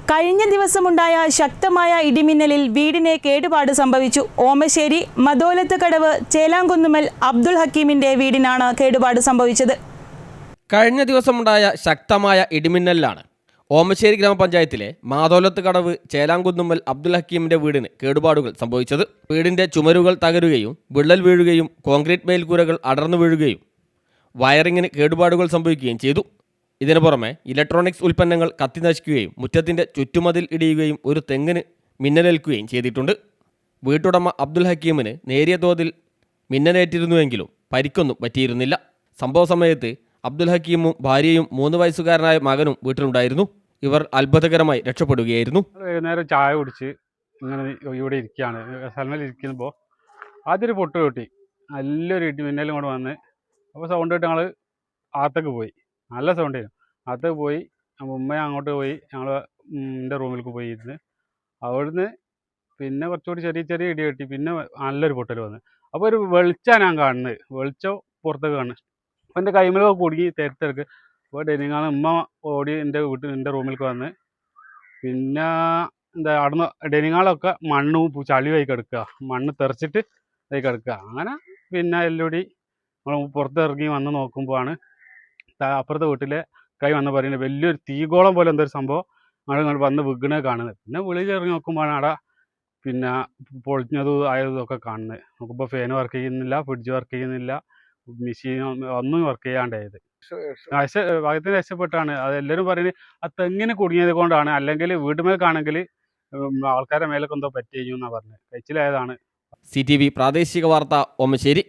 കഴിഞ്ഞ ദിവസമുണ്ടായ ശക്തമായ ഇടിമിന്നലിൽ വീടിന് കേടുപാട് സംഭവിച്ചു. ഓമശ്ശേരി മദോലത്ത് കടവ് ചേലാങ്കുന്നുമ്മൽ അബ്ദുൽ ഹക്കീമിന്റെ വീടിനാണ് കേടുപാട് സംഭവിച്ചത്. കഴിഞ്ഞ ദിവസമുണ്ടായ ശക്തമായ ഇടിമിന്നലിലാണ് ഓമശ്ശേരി ഗ്രാമപഞ്ചായത്തിലെ മാതോലത്ത് കടവ് ചേലാങ്കുന്നുമ്മൽ അബ്ദുൽ ഹക്കീമിന്റെ വീടിന് കേടുപാടുകൾ സംഭവിച്ചത്. വീടിന്റെ ചുമരുകൾ തകരുകയും വിള്ളൽ വീഴുകയും കോൺക്രീറ്റ് മേൽക്കൂരകൾ അടർന്നു വീഴുകയും വയറിങ്ങിന് കേടുപാടുകൾ സംഭവിക്കുകയും ചെയ്തു. ഇതിനു പുറമെ ഇലക്ട്രോണിക്സ് ഉൽപ്പന്നങ്ങൾ കത്തിനശിക്കുകയും മുറ്റത്തിൻ്റെ ചുറ്റുമതിൽ ഇടിയുകയും ഒരു തെങ്ങിന് മിന്നലേൽക്കുകയും ചെയ്തിട്ടുണ്ട്. വീട്ടുടമ അബ്ദുൽ ഹക്കീമിന് നേരിയ തോതിൽ മിന്നലേറ്റിരുന്നുവെങ്കിലും പരിക്കൊന്നും പറ്റിയിരുന്നില്ല. സംഭവ സമയത്ത് അബ്ദുൽ ഹക്കീമും ഭാര്യയും 3 വയസ്സുകാരനായ മകനും വീട്ടിലുണ്ടായിരുന്നു. ഇവർ അത്ഭുതകരമായി രക്ഷപ്പെടുകയായിരുന്നു. വൈകുന്നേരം ചായ കുടിച്ച് ഇങ്ങനെ ഇവിടെ ഇരിക്കുകയാണ്. സ്ഥലങ്ങളിൽ ഇരിക്കുമ്പോൾ ആദ്യമൊരു പൊട്ട് കൊട്ടി, നല്ലൊരു ഇടിമിന്നലും കൂടെ വന്ന് അപ്പോൾ സൗണ്ട് കേട്ട് ഞങ്ങൾ അകത്തേക്ക് പോയി. നല്ല സൗണ്ട് ആയിരുന്നു. അകത്തേക്ക് പോയി ഉമ്മ അങ്ങോട്ട് പോയി, ഞങ്ങൾ എൻ്റെ റൂമിലേക്ക് പോയി ഇരുന്ന്. അവിടുന്ന് പിന്നെ കുറച്ചുകൂടി ചെറിയ ഇടി കെട്ടി, പിന്നെ നല്ലൊരു പൊട്ടൽ വന്ന്. അപ്പോൾ ഒരു വെളിച്ചമാണ് ഞാൻ കാണുന്നത്. വെളിച്ചം പുറത്തേക്ക് കാണുന്നത്. അപ്പോൾ എൻ്റെ കൈമലൊക്കെ കുടുങ്ങി തെരത്തെടുക്ക്. അപ്പോൾ ഡെനിങ്ങാണ് ഉമ്മ ഓടി എൻ്റെ റൂമിലേക്ക് വന്ന്. പിന്നെ എന്താ അവിടുന്ന് ഡെനിങ്ങാളൊക്കെ മണ്ണും ചളിയായി കിടക്കുക, മണ്ണ് തെറിച്ചിട്ട് ആയി കിടക്കുക. അങ്ങനെ പിന്നെ എല്ലൂടി നമ്മൾ പുറത്തിറങ്ങി വന്ന് നോക്കുമ്പോഴാണ് അപ്പുറത്തെ വീട്ടിലെ കൈ വന്ന് പറയുന്നത് വലിയൊരു തീഗോളം പോലെ എന്തൊരു സംഭവം ഞങ്ങൾ വന്ന് വിഗ്ണ കാണുന്നത്. പിന്നെ വെളിയിൽ ഇറങ്ങി നോക്കുമ്പോഴാണ് അവിടെ പിന്നെ പൊളിഞ്ഞതും ആയതും ഒക്കെ കാണുന്നത്. നോക്കുമ്പോൾ ഫാൻ വർക്ക് ചെയ്യുന്നില്ല, ഫ്രിഡ്ജ് വർക്ക് ചെയ്യുന്നില്ല, മെഷീൻ ഒന്നും വർക്ക് ചെയ്യാണ്ടായത്. ഭാഗത്തിന് രക്ഷപ്പെട്ടാണ്. അതെല്ലാവരും പറയുന്നത് ആ തെങ്ങിന് കുടുങ്ങിയത് കൊണ്ടാണ്, അല്ലെങ്കിൽ വീട്ടുമേൽക്കാണെങ്കിൽ ആൾക്കാരുടെ മേലൊക്കെ എന്തോ പറ്റി കഴിഞ്ഞു എന്നാണ് പറഞ്ഞത്. കഴിച്ചിലായതാണ്. CTV പ്രാദേശിക വാർത്ത ഓമശ്ശേരി.